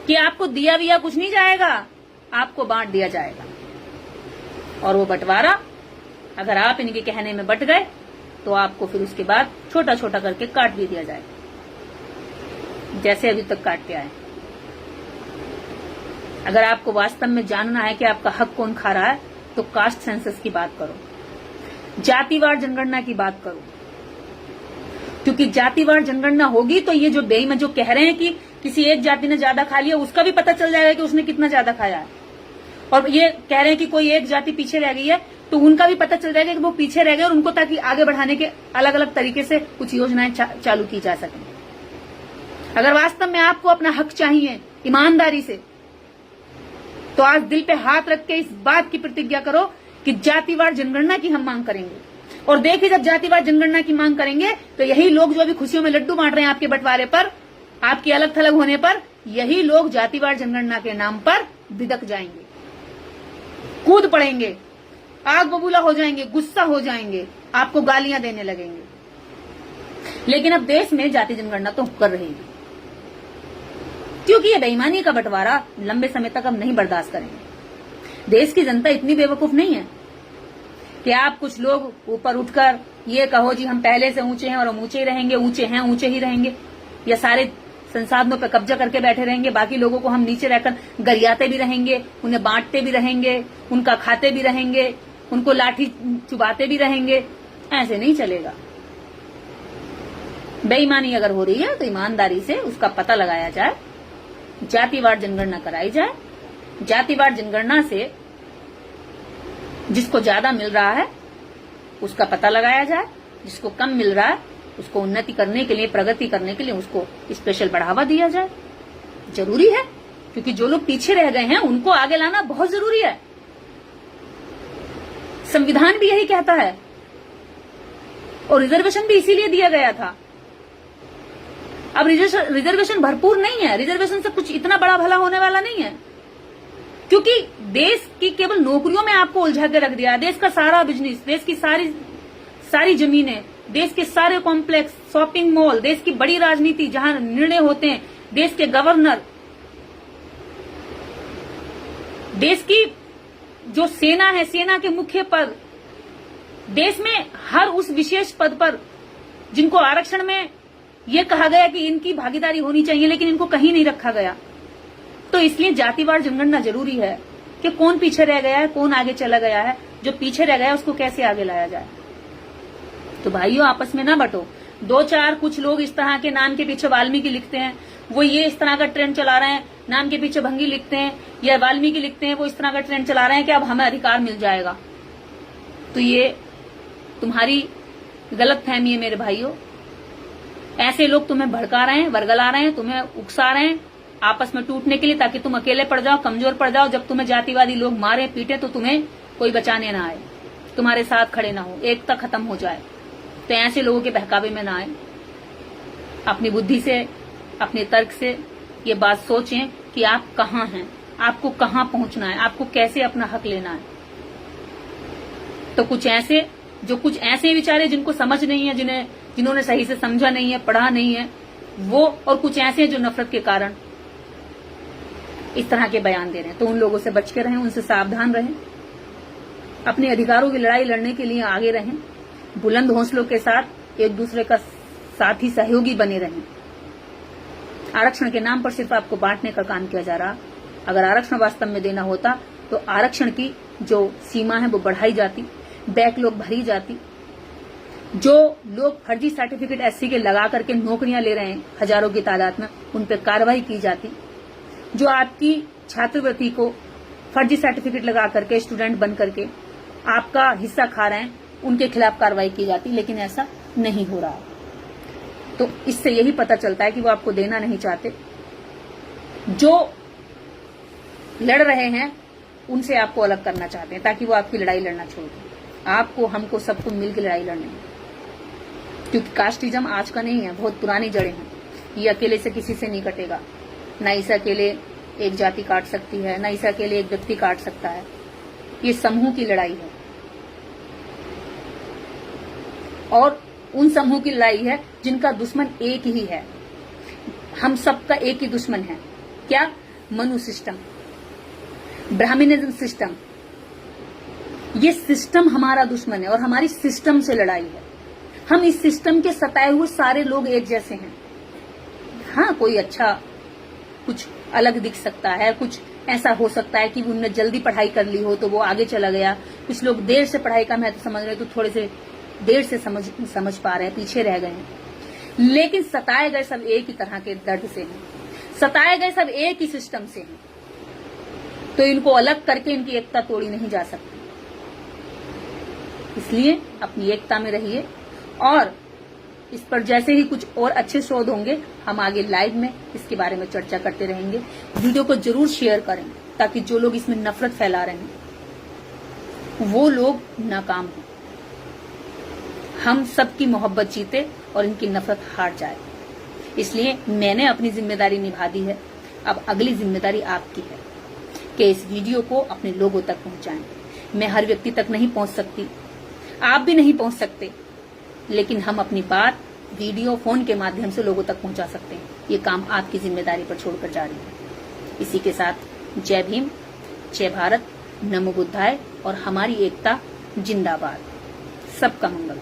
कि आपको दिया विया कुछ नहीं जाएगा, आपको बांट दिया जाएगा। और वो बंटवारा अगर आप इनके कहने में बट गए तो आपको फिर उसके बाद छोटा छोटा करके काट भी दिया जाएगा, जैसे अभी तक काटते आए। अगर आपको वास्तव में जानना है कि आपका हक कौन खा रहा है तो कास्ट सेंसस की बात करो, जातिवार जनगणना की बात करो, क्योंकि जातिवार जनगणना होगी तो ये जो बेईमान जो कह रहे हैं कि किसी एक जाति ने ज्यादा खा लिया, उसका भी पता चल जाएगा कि उसने कितना ज्यादा खाया है। और ये कह रहे हैं कि कोई एक जाति पीछे रह गई है तो उनका भी पता चल जाएगा कि वो पीछे रह गए, और उनको ताकि आगे बढ़ाने के अलग अलग तरीके से कुछ योजनाएं चालू की जा सकें। अगर वास्तव में आपको अपना हक चाहिए ईमानदारी से, तो आज दिल पे हाथ रख के इस बात की प्रतिज्ञा करो कि जातिवार जनगणना की हम मांग करेंगे। और देखिए, जब जातिवार जनगणना की मांग करेंगे तो यही लोग जो अभी खुशियों में लड्डू बांट रहे हैं आपके बंटवारे पर, आपकी अलग थलग होने पर, यही लोग जातिवार जनगणना के नाम पर बिदक जाएंगे, कूद पड़ेंगे, आग बबूला हो जाएंगे, गुस्सा हो जाएंगे, आपको गालियां देने लगेंगे। लेकिन अब देश में जाति जनगणना तो कर रही है, क्योंकि ये बेईमानी का बंटवारा लंबे समय तक अब नहीं बर्दाश्त करेंगे। देश की जनता इतनी बेवकूफ नहीं है कि आप कुछ लोग ऊपर उठकर ये कहो जी हम पहले से ऊंचे हैं और हम ऊंचे ही रहेंगे, ऊंचे हैं ऊंचे ही रहेंगे, या सारे संसाधनों पर कब्जा करके बैठे रहेंगे, बाकी लोगों को हम नीचे रहकर गरियाते भी रहेंगे, उन्हें बांटते भी रहेंगे, उनका खाते भी रहेंगे, उनको लाठी चुबाते भी रहेंगे। ऐसे नहीं चलेगा। बेईमानी अगर हो रही है तो ईमानदारी से उसका पता लगाया जाए, जातिवार जनगणना कराई जाए। जातिवार जनगणना से जिसको ज्यादा मिल रहा है उसका पता लगाया जाए, जिसको कम मिल रहा है उसको उन्नति करने के लिए, प्रगति करने के लिए उसको स्पेशल बढ़ावा दिया जाए। जरूरी है, क्योंकि जो लोग पीछे रह गए हैं उनको आगे लाना बहुत जरूरी है। संविधान भी यही कहता है और रिजर्वेशन भी इसीलिए दिया गया था। अब रिजर्वेशन भरपूर नहीं है, रिजर्वेशन से कुछ इतना बड़ा भला होने वाला नहीं है, क्योंकि देश की केवल नौकरियों में आपको उलझा के रख दिया है। देश का सारा बिजनेस, देश की सारी जमीनें, देश के सारे कॉम्प्लेक्स, शॉपिंग मॉल, देश की बड़ी राजनीति जहां निर्णय होते हैं, देश के गवर्नर, देश की जो सेना है, सेना के मुख्य पद, देश में हर उस विशेष पद पर जिनको आरक्षण में यह कहा गया कि इनकी भागीदारी होनी चाहिए, लेकिन इनको कहीं नहीं रखा गया। तो इसलिए जातिवार जनगणना जरूरी है कि कौन पीछे रह गया है, कौन आगे चला गया है, जो पीछे रह गया है उसको कैसे आगे लाया जाए। तो भाइयों, आपस में ना बटो। दो चार कुछ लोग इस तरह के नाम के पीछे वाल्मीकि लिखते हैं, वो ये इस तरह का ट्रेंड चला रहे हैं, नाम के पीछे भंगी लिखते हैं या वाल्मीकि लिखते हैं, वो इस तरह का ट्रेंड चला रहे हैं कि अब हमें अधिकार मिल जाएगा। तो ये तुम्हारी गलत फहमी है मेरे भाइयों। ऐसे लोग तुम्हें भड़का रहे हैं, वर्गला रहे हैं, तुम्हें उकसा रहे हैं आपस में टूटने के लिए, ताकि तुम अकेले पड़ जाओ, कमजोर पड़ जाओ। जब तुम्हें जातिवादी लोग मारे पीटे तो तुम्हें कोई बचाने ना आए, तुम्हारे साथ खड़े ना हो, एकता खत्म हो जाए। तो ऐसे लोगों के बहकावे में ना आए। अपनी बुद्धि से, अपने तर्क से ये बात सोचें कि आप कहाँ हैं, आपको कहाँ पहुंचना है, आपको कैसे अपना हक लेना है। तो कुछ ऐसे बेचारे जिनको समझ नहीं है, जिन्होंने सही से समझा नहीं है, पढ़ा नहीं है, वो और कुछ ऐसे हैं जो नफरत के कारण इस तरह के बयान दे रहे हैं। तो उन लोगों से बच के रहें, उनसे सावधान रहें, अपने अधिकारों की लड़ाई लड़ने के लिए आगे रहें, बुलंद हौसलों के साथ एक दूसरे का साथी सहयोगी बने रहें। आरक्षण के नाम पर सिर्फ आपको बांटने का काम किया जा रहा। अगर आरक्षण वास्तव में देना होता तो आरक्षण की जो सीमा है वो बढ़ाई जाती, बैकलॉग भरी जाती। जो लोग फर्जी सर्टिफिकेट एससी के लगा करके नौकरियां ले रहे हैं हजारों की तादाद में, उन पर कार्रवाई की जाती। जो आपकी छात्रवृत्ति को फर्जी सर्टिफिकेट लगा करके स्टूडेंट बन करके आपका हिस्सा खा रहे हैं, उनके खिलाफ कार्रवाई की जाती। लेकिन ऐसा नहीं हो रहा। तो इससे यही पता चलता है कि वो आपको देना नहीं चाहते। जो लड़ रहे हैं उनसे आपको अलग करना चाहते हैं ताकि वो आपकी लड़ाई लड़ना छोड़ दें। आपको, हमको, सबको मिलकर लड़ाई लड़नी है, क्योंकि कास्टिज्म आज का नहीं है, बहुत पुरानी जड़ें हैं। ये अकेले से किसी से नहीं कटेगा। न इसे अकेले एक जाति काट सकती है, न इसे अकेले एक व्यक्ति काट सकता है। ये समूह की लड़ाई है और उन समूह की लड़ाई है जिनका दुश्मन एक ही है। हम सबका एक ही दुश्मन है। क्या? Manu system, Brahminism system. ये सिस्टम हमारा दुश्मन है और हमारी सिस्टम से लड़ाई है। हम इस सिस्टम के सताए हुए सारे लोग एक जैसे हैं। हाँ, कोई अच्छा कुछ अलग दिख सकता है, कुछ ऐसा हो सकता है कि उनने जल्दी पढ़ाई कर ली हो तो वो आगे चला गया। कुछ लोग देर से पढ़ाई का महत्व समझ रहे तो थोड़े से देर से समझ पा रहे हैं, पीछे रह गए हैं। लेकिन सताए गए सब एक ही तरह के दर्द से हैं, सताए गए सब एक ही सिस्टम से हैं। तो इनको अलग करके इनकी एकता तोड़ी नहीं जा सकती। इसलिए अपनी एकता में रहिए और इस पर जैसे ही कुछ और अच्छे शोध होंगे हम आगे लाइव में इसके बारे में चर्चा करते रहेंगे। वीडियो को जरूर शेयर करें ताकि जो लोग इसमें नफरत फैला रहे हैं वो लोग नाकाम हों, हम सबकी मोहब्बत जीते और इनकी नफरत हार जाए। इसलिए मैंने अपनी जिम्मेदारी निभा दी है। अब अगली जिम्मेदारी आपकी है कि इस वीडियो को अपने लोगों तक पहुंचाएं। मैं हर व्यक्ति तक नहीं पहुंच सकती, आप भी नहीं पहुंच सकते, लेकिन हम अपनी बात वीडियो, फोन के माध्यम से लोगों तक पहुंचा सकते हैं। ये काम आपकी जिम्मेदारी पर छोड़कर जा रही है। इसी के साथ जय भीम, जय भारत, नमो बुद्धाय और हमारी एकता जिंदाबाद। सबका मंगल।